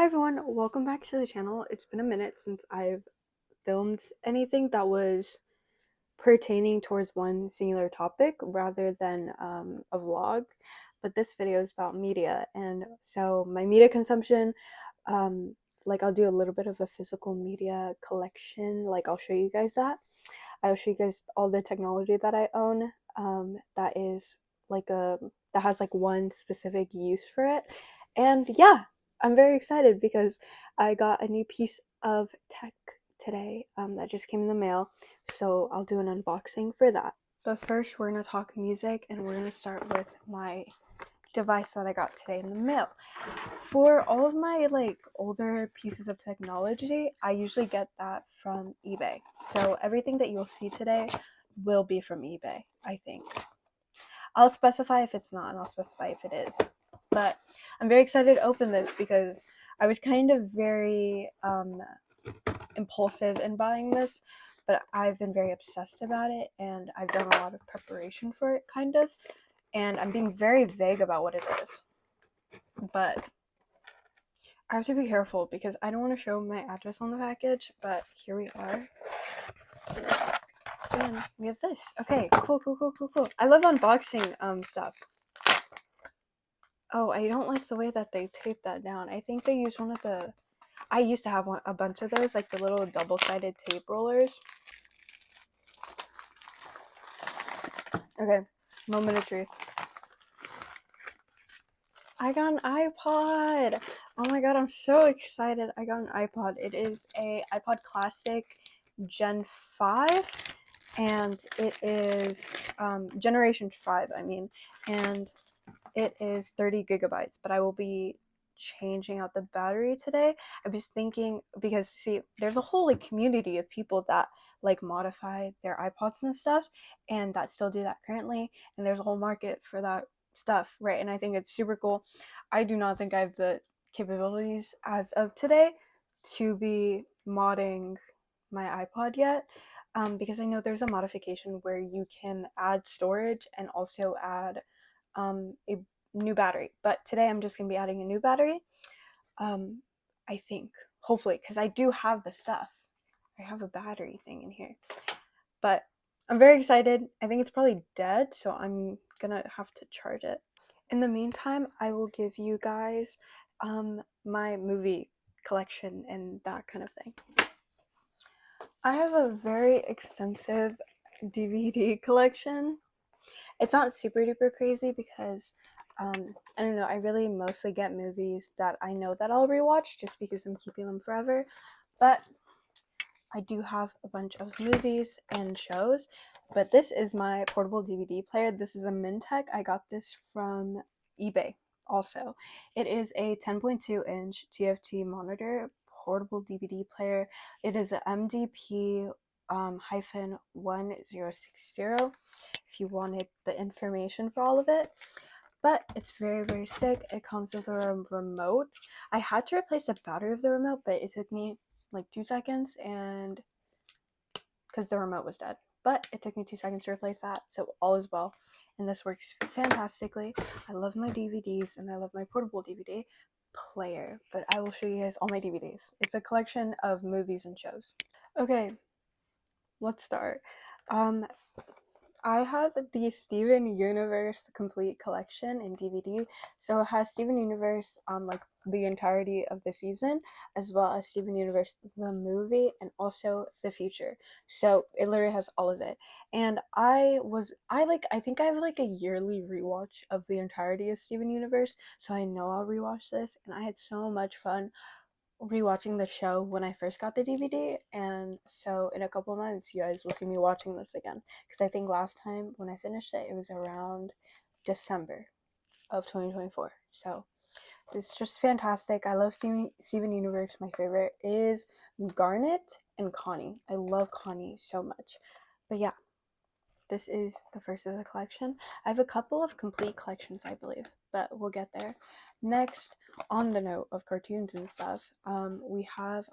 Hi everyone, welcome back to the channel. It's been a minute since I've filmed anything that was pertaining towards one singular topic rather than a vlog, but this video is about media, and so my media consumption, um, like I'll do a little bit of a physical media collection, like I'll show you guys that. I'll show you guys all the technology that I own, that is that has like one specific use for it. And yeah, I'm very excited because I got a new piece of tech today, that just came in the mail. So I'll do an unboxing for that. But first, we're gonna talk music, and we're gonna start with my device that I got today in the mail. For all of my older pieces of technology, I usually get that from eBay. So everything that you'll see today will be from eBay, I think. I'll specify if it's not, and I'll specify if it is. But I'm very excited to open this because I was kind of very impulsive in buying this, but I've been very obsessed about it, and I've done a lot of preparation for it, kind of. And I'm being very vague about what it is. But I have to be careful because I don't want to show my address on the package, but here we are. And we have this. Okay, cool. I love unboxing stuff. Oh, I don't like the way that they tape that down. I think they use one of the... I used to have a bunch of those, like the little double-sided tape rollers. Okay, moment of truth. I got an iPod! Oh my god, I'm so excited. I got an iPod. It is a iPod Classic Gen 5, and it is Generation 5, I mean, and it is 30 gigabytes, but I will be changing out the battery today. I was thinking, because see, there's a whole community of people that modify their iPods and stuff, and that still do that currently, and there's a whole market for that stuff, right? And I think it's super cool. I do not think I have the capabilities as of today to be modding my iPod yet, because I know there's a modification where you can add storage and also add a new battery. But today I'm just going to be adding a new battery, I think, hopefully, because I do have the stuff. I have a battery thing in here. But I'm very excited. I think it's probably dead, so I'm gonna have to charge it. In the meantime, I will give you guys my movie collection and that kind of thing. I have a very extensive DVD collection. It's not super duper crazy because I don't know, I really mostly get movies that I know that I'll rewatch just because I'm keeping them forever. But I do have a bunch of movies and shows. But this is my portable DVD player. This is a Mintech. I got this from eBay also. It is a 10.2 inch TFT monitor portable DVD player. It is a MDP hyphen 1060 if you wanted the information for all of it. But it's very sick. It comes with a remote. I had to replace the battery of the remote, but it took me like 2 seconds, and because the remote was dead. But it took me 2 seconds to replace that, so all is well. And this works fantastically. I love my DVDs, and I love my portable DVD player. But I will show you guys all my DVDs. It's a collection of movies and shows. Okay, let's start. I have the Steven Universe complete collection in DVD. So it has Steven Universe like the entirety of the season, as well as Steven Universe the movie and also the future. So it literally has all of it. And I think I have like a yearly rewatch of the entirety of Steven Universe, so I know I'll rewatch this, and I had so much fun rewatching the show when I first got the DVD, and so in a couple months you guys will see me watching this again, because I think last time when I finished it, it was around December of 2024. So it's just fantastic. I love Steven Universe. My favorite is Garnet and Connie. I love Connie so much. But yeah, this is the first of the collection. I have a couple of complete collections, I believe, but we'll get there. Next, on the note of cartoons and stuff, we have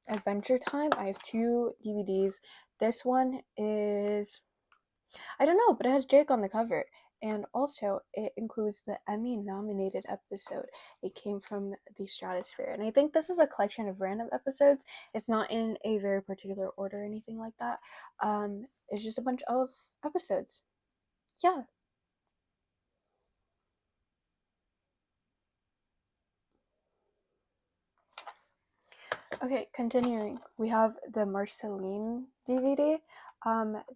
Adventure Time. I have 2 DVDs. This one is I don't know, but it has Jake on the cover. And also, it includes the Emmy nominated episode. It came from the Stratosphere. And I think this is a collection of random episodes. It's not in a very particular order or anything like that. It's just a bunch of episodes. Yeah. Okay, continuing. We have the Marceline DVD.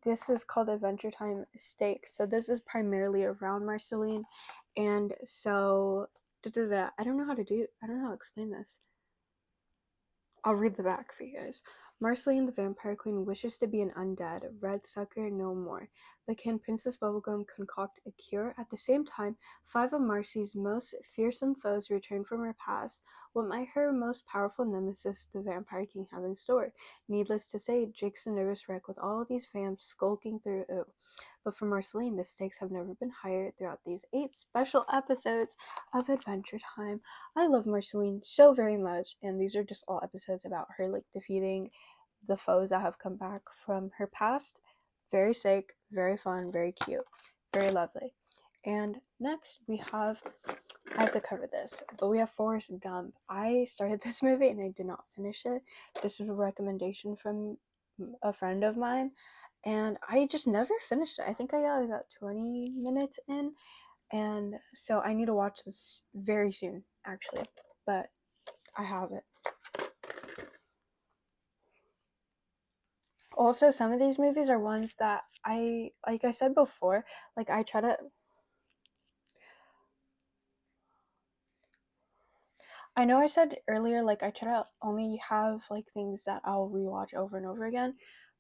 This is called Adventure Time Stakes. So this is primarily around Marceline. And so, I don't know how to do, I don't know how to explain this. I'll read the back for you guys. Marceline, the vampire queen, wishes to be an undead, red sucker no more. But can Princess Bubblegum concoct a cure? At the same time, five of Marcy's most fearsome foes return from her past. What might her most powerful nemesis, the Vampire King, have in store? Needless to say, Jake's a nervous wreck with all of these vamps skulking through. Ooh. But for Marceline, the stakes have never been higher throughout these 8 special episodes of Adventure Time. I love Marceline so very much, and these are just all episodes about her like defeating the foes that have come back from her past. Very sick, very fun, very cute, very lovely. And next we have, I have to cover this, but we have Forrest Gump. I started this movie and I did not finish it. This was a recommendation from a friend of mine, and I just never finished it. I think I got about 20 minutes in, and so I need to watch this very soon, actually. But I have it. Also, some of these movies are ones that like I said before, like I know I said earlier, like I try to only have like things that I'll rewatch over and over again.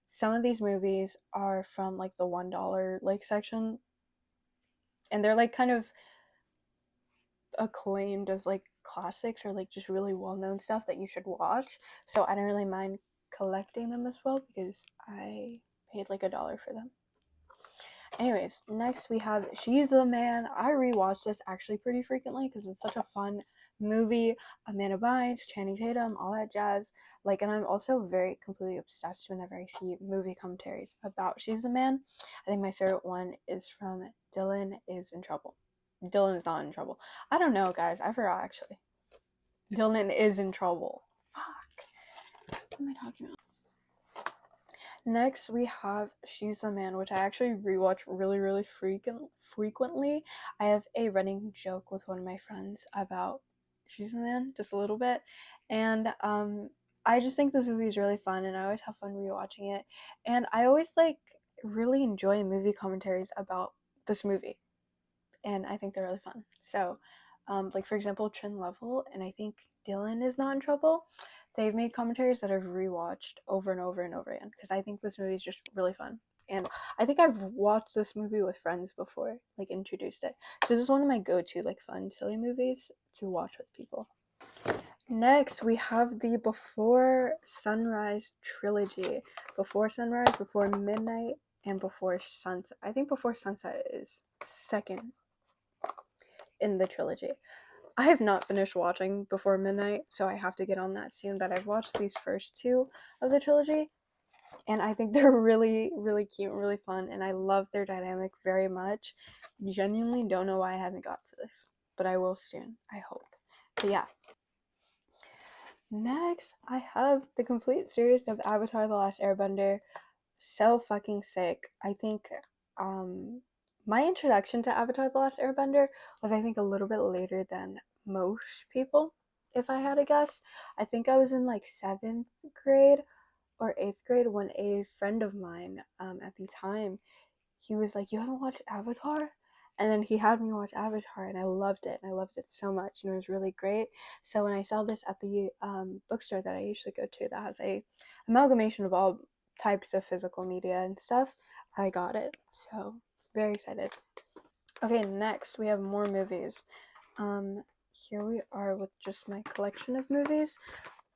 Some of these movies are from like the $1 like section, and they're like kind of acclaimed as like classics or like just really well known stuff that you should watch. So I don't really mind collecting them as well because I paid like $1 for them. Anyways, next we have She's the Man. I rewatch this actually pretty frequently because it's such a fun movie. Amanda Bynes, Channing Tatum, all that jazz. Like, and I'm also very completely obsessed whenever I see movie commentaries about She's the Man. I think my favorite one is from Dylan is in Trouble. Dylan is not in trouble. I don't know, guys. I forgot actually. Dylan is in trouble. Fuck. What am I talking about? Next, we have She's a Man, which I actually rewatch really, really frequently. I have a running joke with one of my friends about She's a Man, just a little bit. And I just think this movie is really fun, and I always have fun rewatching it. And I always like really enjoy movie commentaries about this movie, and I think they're really fun. So, like for example, Trin Level, and I think Dylan is Not in Trouble. They've made commentaries that I've rewatched over and over and over again because I think this movie is just really fun. And I think I've watched this movie with friends before, like introduced it. So this is one of my go-to like fun, silly movies to watch with people. Next, we have the Before Sunrise trilogy. Before Sunrise, Before Midnight, and Before Sunset. I think Before Sunset is second in the trilogy. I have not finished watching Before Midnight, so I have to get on that soon. But I've watched these first two of the trilogy, and I think they're really, really cute and really fun, and I love their dynamic very much. Genuinely don't know why I haven't got to this, but I will soon, I hope. But yeah. Next, I have the complete series of Avatar The Last Airbender. So fucking sick. I think my introduction to Avatar The Last Airbender was I think a little bit later than most people, if I had to guess. I think I was in like 7th grade or 8th grade when a friend of mine at the time, he was like, "You haven't watched Avatar?" And then he had me watch Avatar, and I loved it. And I loved it so much, and it was really great. So when I saw this at the bookstore that I usually go to, that has a amalgamation of all types of physical media and stuff, I got it. So very excited. Okay, next we have more movies. Here we are with just my collection of movies.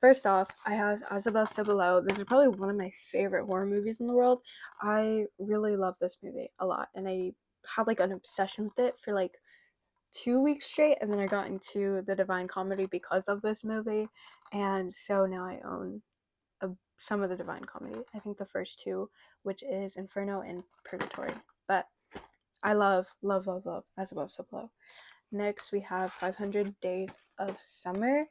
First off, I have As Above, So Below. This is probably one of my favorite horror movies in the world. I really love this movie a lot, and I had like an obsession with it for like 2 weeks straight, and then I got into the Divine Comedy because of this movie, and so now I own a some of the Divine Comedy. I think the first two, which is Inferno and Purgatory. But I love, love, love, love As Above, So Below. Next, we have 500 Days of Summer.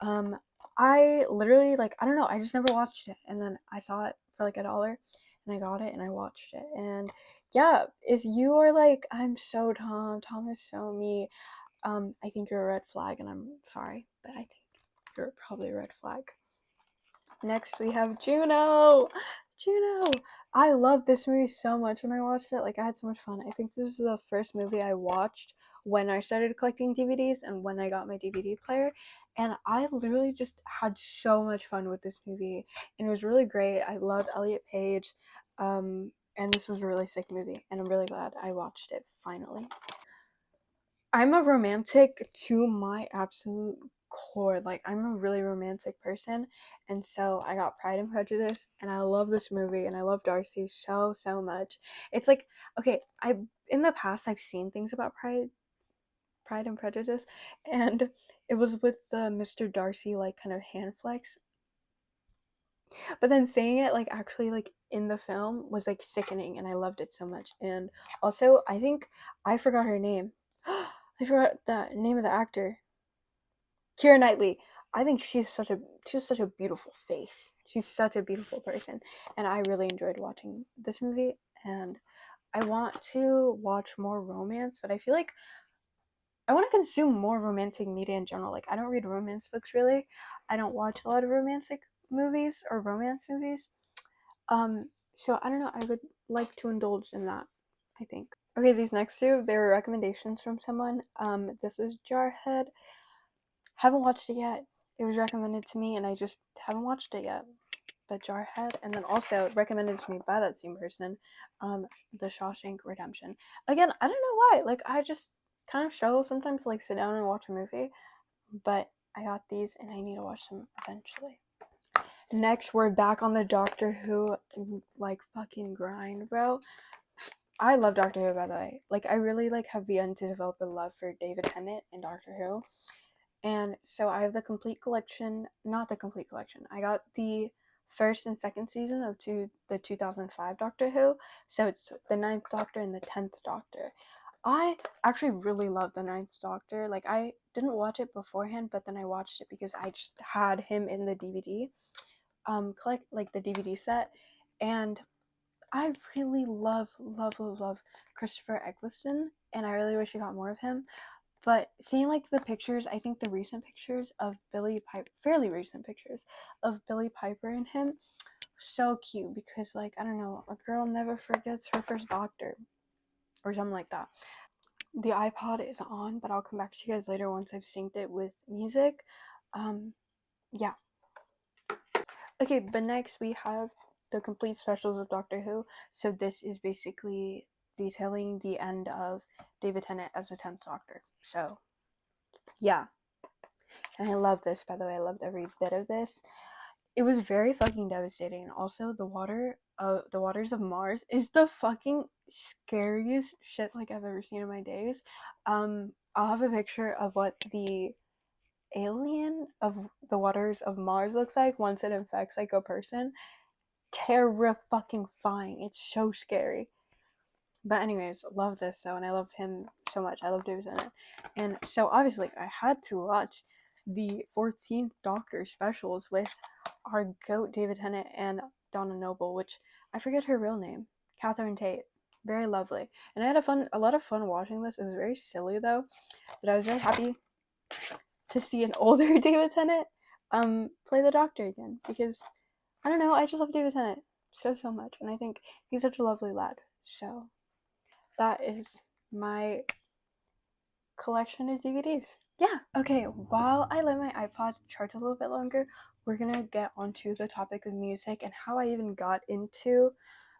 I literally, like, I don't know, I just never watched it. And then I saw it for like $1 and I got it and I watched it. And yeah, if you are like, I'm so Tom is so me, I think you're a red flag, and I'm sorry, but I think you're probably a red flag. Next, we have Juno. Juno. I love this movie so much when I watched it. Like, I had so much fun. I think this is the first movie I watched when I started collecting DVDs and when I got my DVD player. And I literally just had so much fun with this movie. And it was really great. I loved Elliot Page. And this was a really sick movie. And I'm really glad I watched it finally. I'm a romantic to my absolute core. Like, I'm a really romantic person, and so I got Pride and Prejudice, and I love this movie, and I love Darcy so so much. It's like, okay, I in the past I've seen things about Pride and Prejudice, and it was with the Mr. Darcy like kind of hand flex, but then seeing it like actually like in the film was like sickening, and I loved it so much. And also, I think I forgot her name. I forgot the name of the actor. Keira Knightley. I think she's such a beautiful face. She's such a beautiful person, and I really enjoyed watching this movie. And I want to watch more romance, but I feel like I want to consume more romantic media in general. Like, I don't read romance books really. I don't watch a lot of romantic movies or romance movies. So I don't know. I would like to indulge in that, I think. Okay, these next two, they were recommendations from someone. This is Jarhead. Haven't watched it yet. It was recommended to me, and I just haven't watched it yet. But Jarhead, and then also recommended to me by that same person, The Shawshank Redemption. Again, I don't know why. Like, I just kind of struggle sometimes to like sit down and watch a movie, but I got these, and I need to watch them eventually. Next, we're back on the Doctor Who like fucking grind, bro. I love Doctor Who, by the way. Like, I really like have begun to develop a love for David Tennant and Doctor Who. And so I have the complete collection, not the complete collection. I got the first and second season of the 2005 Doctor Who. So it's the Ninth Doctor and the 10th Doctor. I actually really love the Ninth Doctor. Like, I didn't watch it beforehand, but then I watched it because I just had him in the DVD, collect like the DVD set, and I really love, love, love, love Christopher Eccleston, and I really wish I got more of him. But seeing like the pictures, I think the recent pictures of Billy Piper, fairly recent pictures of Billy Piper and him, so cute because, like, I don't know, a girl never forgets her first doctor or something like that. The iPod is on, but I'll come back to you guys later once I've synced it with music. Yeah. Okay, but next we have the complete specials of Doctor Who. So this is basically detailing the end of David Tennant as the 10th Doctor. So, yeah. And I love this, by the way. I loved every bit of this. It was very fucking devastating. And also, the waters of Mars is the fucking scariest shit like I've ever seen in my days. I'll have a picture of what the alien of the waters of Mars looks like once it infects like a person. Terrifying. It's so scary. But anyways, love this though, and I love him so much. I love David Tennant, and so obviously I had to watch the 14th Doctor specials with our goat David Tennant and Donna Noble, which I forget her real name, Catherine Tate. Very lovely, and I had a lot of fun watching this. It was very silly though, but I was very happy to see an older David Tennant play the Doctor again because I don't know, I just love David Tennant so much, and I think he's such a lovely lad. So that is my collection of DVDs. Yeah, okay, while I let my iPod charge a little bit longer, we're gonna get onto the topic of music and how I even got into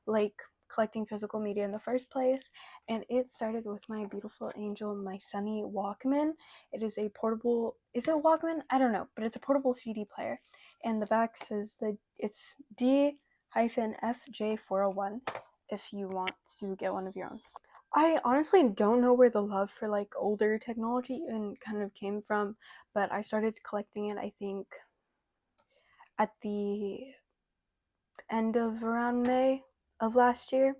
like collecting physical media in the first place. And it started with my beautiful angel, my Sunny Walkman. It is a portable, is it a Walkman? I don't know, but it's a portable CD player. And the back says that it's D-FJ401 if you want to get one of your own. I honestly don't know where the love for like older technology and kind of came from, but I started collecting it I think at the end of around May of last year.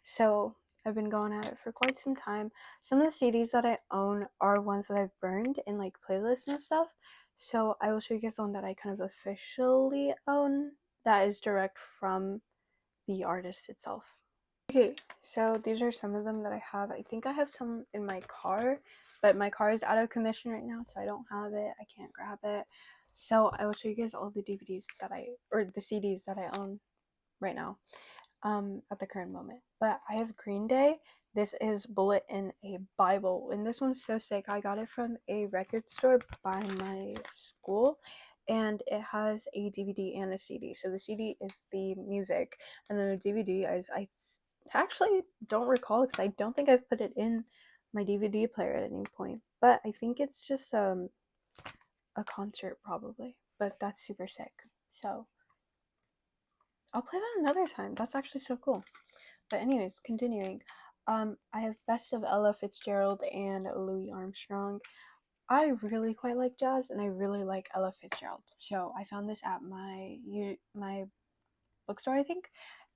So I've been going at it for quite some time. Some of the CDs that I own are ones that I've burned in like playlists and stuff. So I will show you guys the one that I kind of officially own that is direct from the artist itself. Okay, so these are some of them that I have. I think I have some in my car, but my car is out of commission right now, so I don't have it. I can't grab it. So I will show you guys all the DVDs that or the CDs that I own right now, at the current moment. But I have Green Day. This is Bullet in a Bible, and this one's so sick. I got it from a record store by my school, and it has a DVD and a CD. So the CD is the music, and then the DVD is, I actually don't recall because I don't think I've put it in my DVD player at any point. But I think it's just a concert probably. But that's super sick. So I'll play that another time. That's actually so cool. But anyways, continuing. I have Best of Ella Fitzgerald and Louis Armstrong. I really quite like jazz, and I really like Ella Fitzgerald. So I found this at my bookstore, I think,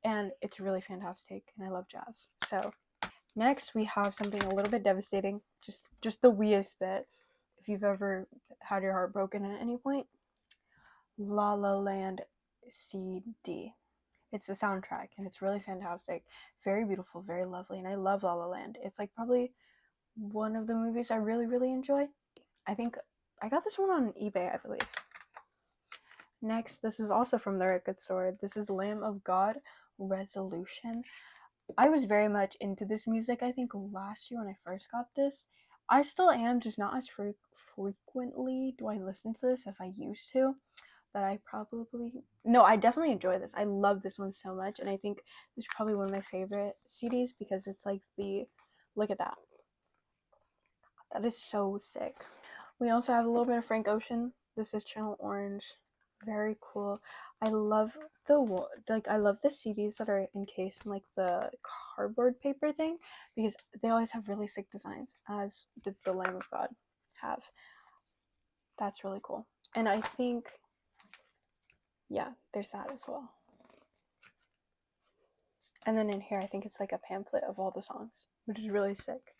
and it's really fantastic, and I love jazz. So next we have something a little bit devastating, just the weeest bit. If you've ever had your heart broken at any point, La La Land CD. It's a soundtrack, and it's really fantastic, very beautiful, very lovely, and I love La La Land. It's like probably one of the movies I really enjoy. I think I got this one on eBay, I believe. Next, this is also from the record store. This is Lamb of God Resolution. I was very much into this music, I think, last year when I first got this. I still am, just not as frequently do I listen to this as I used to. That I probably no, I definitely enjoy this. I love this one so much, and I think it's probably one of my favorite CDs because it's like look at that. That is so sick. We also have a little bit of Frank Ocean. This is Channel Orange. Very cool. I love I love the CDs that are encased in like the cardboard paper thing because they always have really sick designs, as did the Lamb of God have. That's really cool. And I think, yeah, there's that as well. And then in here, I think it's like a pamphlet of all the songs, which is really sick.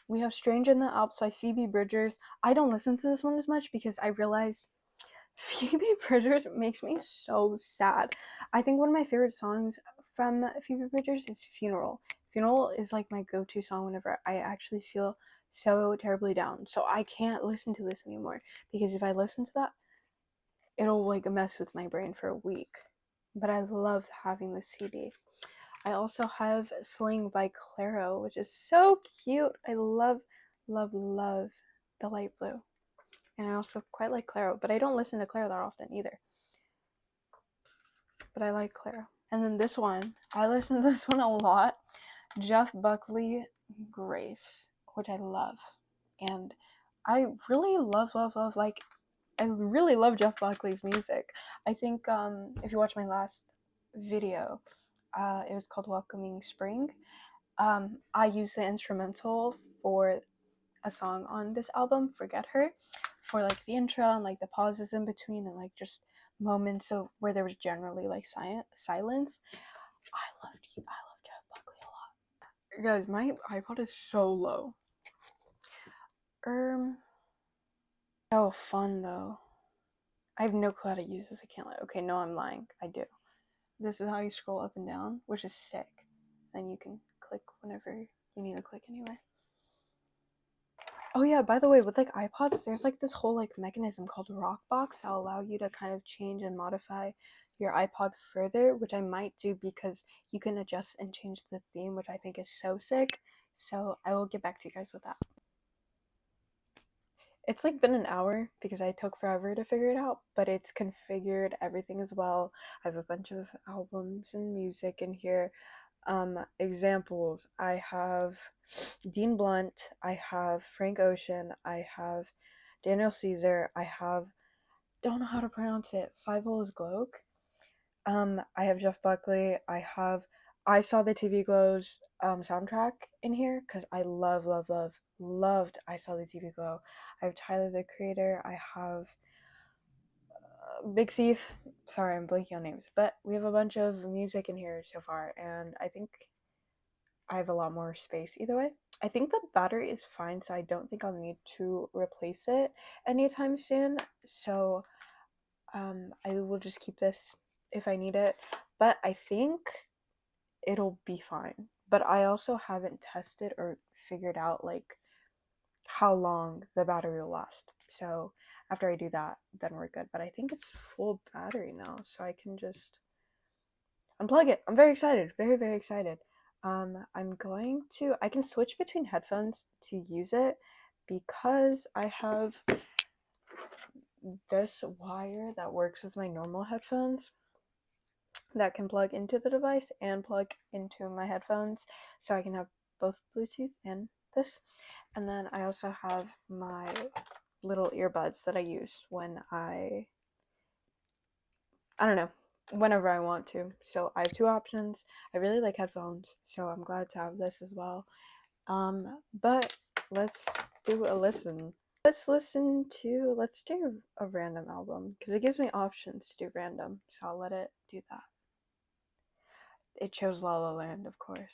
We have Strange in the Alps by Phoebe Bridgers. I don't listen to this one as much because I realize Phoebe Bridgers makes me so sad. I think one of my favorite songs from Phoebe Bridgers is Funeral. Funeral is like my go-to song whenever I actually feel so terribly down. So I can't listen to this anymore because if I listen to that, it'll like mess with my brain for a week. But I love having this CD. I also have Sling by Clairo, which is so cute. I love the light blue. And I also quite like Clairo, but I don't listen to Clairo that often either. But I like Clairo. And then this one, I listen to this one a lot. Jeff Buckley, Grace, which I love. And I really love, like, I really love Jeff Buckley's music. I think if you watch my last video, it was called Welcoming Spring. I used the instrumental for a song on this album, Forget Her, for like the intro and like the pauses in between and like just moments of where there was generally like silence. I love Jeff Buckley a lot. Guys, my iPod is so low. So fun though. I have no clue how to use this. I can't lie. Okay, no, I'm lying. I do. This is how you scroll up and down, which is sick. Then you can click whenever you need to click anyway. Oh yeah, by the way, with like iPods, there's like this whole like mechanism called Rockbox that'll allow you to kind of change and modify your iPod further, which I might do because you can adjust and change the theme, which I think is so sick. So I will get back to you guys with that. It's like been an hour because I took forever to figure it out, but it's configured everything as well. I have a bunch of albums and music in here. Examples, I have Dean Blunt, I have Frank Ocean, I have Daniel Caesar, I have, don't know how to pronounce it, Fievel is Gloke. I have Jeff Buckley, I have I Saw the TV Glows soundtrack in here because I loved I Saw the TV Glow. I have Tyler the Creator, I have Big Thief. Sorry, I'm blanking on names, but we have a bunch of music in here so far, and I think I have a lot more space either way. I think the battery is fine, so I don't think I'll need to replace it anytime soon. So I will just keep this if I need it. But I think it'll be fine. But I also haven't tested or figured out like how long the battery will last. So after I do that, then we're good. But I think it's full battery now, so I can just unplug it. I'm very excited. Very, very excited. I can switch between headphones to use it because I have this wire that works with my normal headphones that can plug into the device and plug into my headphones, so I can have both Bluetooth and this. And then I also have my little earbuds that I use when I don't know, whenever I want to. So I have two options. I really like headphones, so I'm glad to have this as well. But let's do a listen. Let's do a random album because it gives me options to do random, so I'll let it do that. It chose La La Land, of course.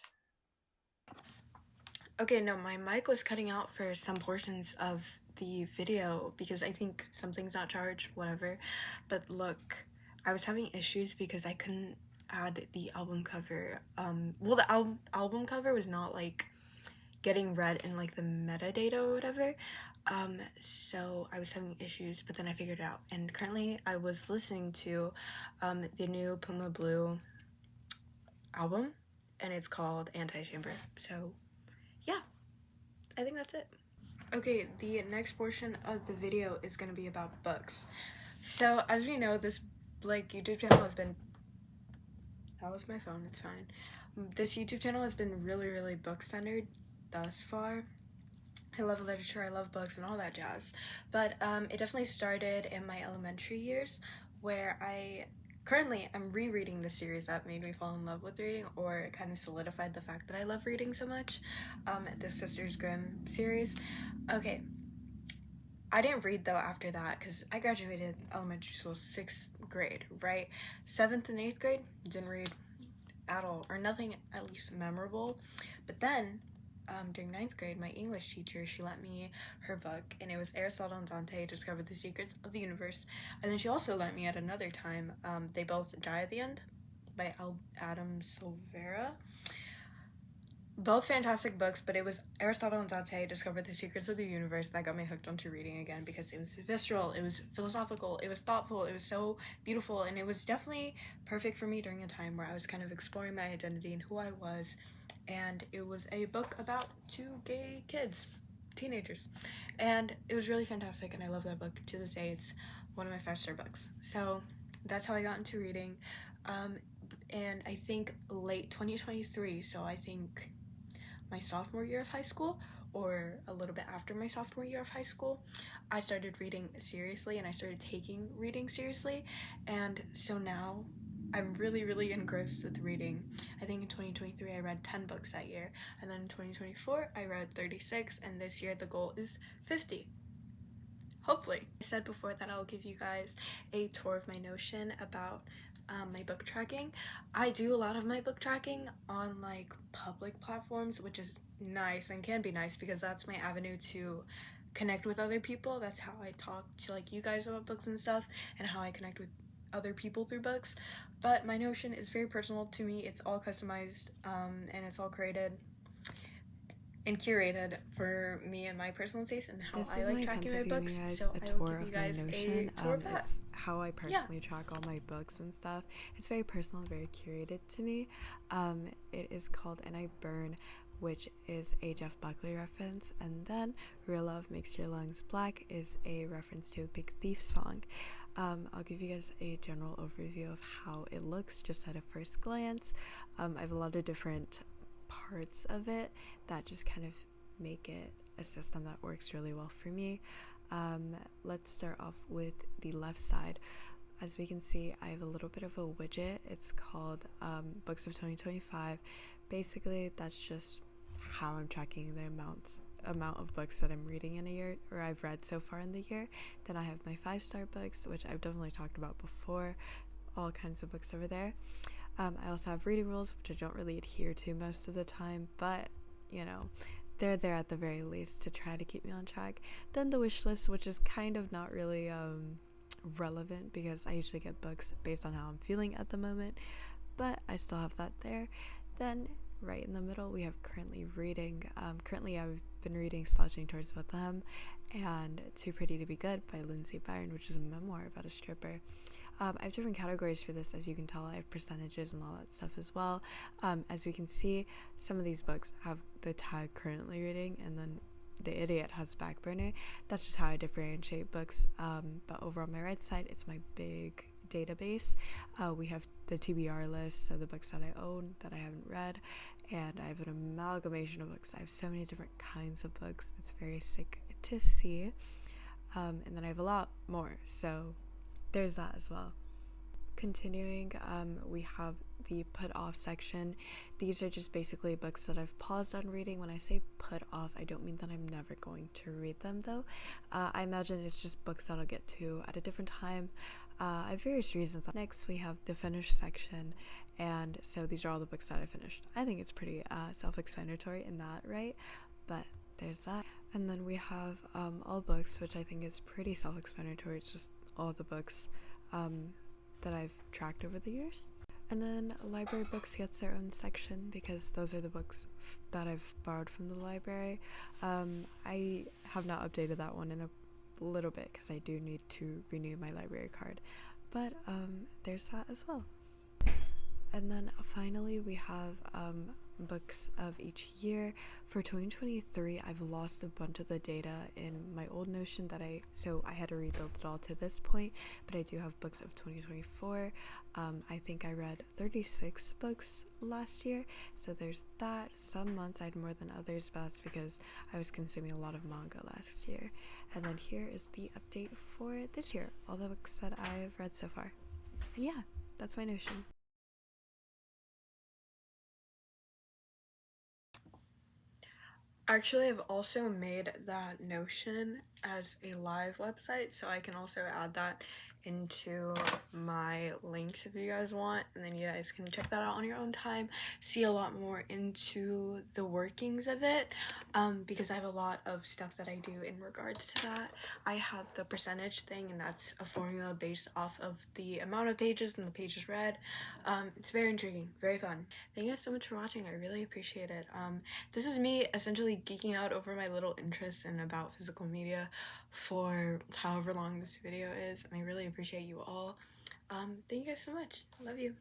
Okay, no, my mic was cutting out for some portions of the video because I think something's not charged, whatever. But look, I was having issues because I couldn't add the album cover. Well, the album cover was not like getting read in like the metadata or whatever. So I was having issues, but then I figured it out. And currently I was listening to the new Puma Blue album, and it's called Anti-Chamber. So yeah, I think that's it. Okay, the next portion of the video is going to be about books. So as we know, this like YouTube channel has been, that was my phone, it's fine. This YouTube channel has been really, really book centered thus far. I love literature, I love books and all that jazz. But it definitely started in my elementary years, where I'm rereading the series that made me fall in love with reading, or it kind of solidified the fact that I love reading so much, the Sisters Grimm series. Okay, I didn't read though after that because I graduated elementary school 6th grade, right? 7th and 8th grade, didn't read at all, or nothing at least memorable. But then during 9th grade, my English teacher, she lent me her book, and it was Aristotle and Dante Discovered the Secrets of the Universe. And then she also lent me at another time, They Both Die at the End by Adam Silvera. Both fantastic books, but it was Aristotle and Dante Discovered the Secrets of the Universe that got me hooked onto reading again, because it was visceral, it was philosophical, it was thoughtful, it was so beautiful, and it was definitely perfect for me during a time where I was kind of exploring my identity and who I was. And it was a book about two gay kids, teenagers, and it was really fantastic, and I love that book to this day. It's one of my 5-star books. So that's how I got into reading. And I think late 2023, so I think my sophomore year of high school, or a little bit after my sophomore year of high school, I started reading seriously, and I started taking reading seriously. And so now I'm really, really engrossed with reading. I think in 2023 I read 10 books that year, and then in 2024 I read 36, and this year the goal is 50. Hopefully. I said before that I'll give you guys a tour of my Notion about my book tracking. I do a lot of my book tracking on like public platforms, which is nice and can be nice because that's my avenue to connect with other people. That's how I talk to like you guys about books and stuff, and how I connect with other people through books. But my Notion is very personal to me. It's all customized, and it's all created and curated for me and my personal taste and how I like tracking my books. So I will give you guys a tour of that. It's how I personally track all my books and stuff. It's very personal, very curated to me. It is called And I Burn, which is a Jeff Buckley reference, and then Real Love Makes Your Lungs Black is a reference to a Big Thief song. I'll give you guys a general overview of how it looks just at a first glance. I have a lot of different parts of it that just kind of make it a system that works really well for me. Let's start off with the left side. As we can see, I have a little bit of a widget. It's called Books of 2025. Basically, that's just how I'm tracking the amounts amount of books that I'm reading in a year, or I've read so far in the year. Then I have my 5-star books, which I've definitely talked about before, all kinds of books over there. I also have reading rules, which I don't really adhere to most of the time, but you know, they're there at the very least to try to keep me on track. Then the wish list, which is kind of not really relevant because I usually get books based on how I'm feeling at the moment, but I still have that there. Then right in the middle, we have currently reading. Currently, I've been reading Slouching Towards Bethlehem and Too Pretty to Be Good by Lindsay Byron, which is a memoir about a stripper. I have different categories for this, as you can tell. I have percentages and all that stuff as well. As we can see, some of these books have the tag currently reading, and then The Idiot has back burner. That's just how I differentiate books. But over on my right side, it's my big database. We have the TBR list, so the books that I own that I haven't read, and I have an amalgamation of books. I have so many different kinds of books. It's very sick to see. And then I have a lot more, so there's that as well. Continuing, we have the put off section. These are just basically books that I've paused on reading. When I say put off, I don't mean that I'm never going to read them though. I imagine it's just books that I'll get to at a different time. I have various reasons. Next, we have the finished section, and so these are all the books that I finished. I think it's pretty self-explanatory in that, right? But there's that. And then we have all books, which I think is pretty self-explanatory. It's just all the books that I've tracked over the years. And then library books gets their own section because those are the books that I've borrowed from the library. I have not updated that one in a little bit because I do need to renew my library card. But there's that as well. And then finally we have books of each year. For 2023, I've lost a bunch of the data in my old Notion so I had to rebuild it all to this point, but I do have books of 2024. I think I read 36 books last year, so there's that. Some months I had more than others, but that's because I was consuming a lot of manga last year. And then here is the update for this year, all the books that I've read so far. And yeah, that's my Notion. Actually, I've also made that Notion as a live website, so I can also add that into my links if you guys want, and then you guys can check that out on your own time, see a lot more into the workings of it, because I have a lot of stuff that I do in regards to that. I have the percentage thing, and that's a formula based off of the amount of pages and the pages read. It's very intriguing, very fun. Thank you guys so much for watching. I really appreciate it. This is me essentially geeking out over my little interests and about physical media for however long this video is, and I really appreciate you all. Thank you guys so much. Love you.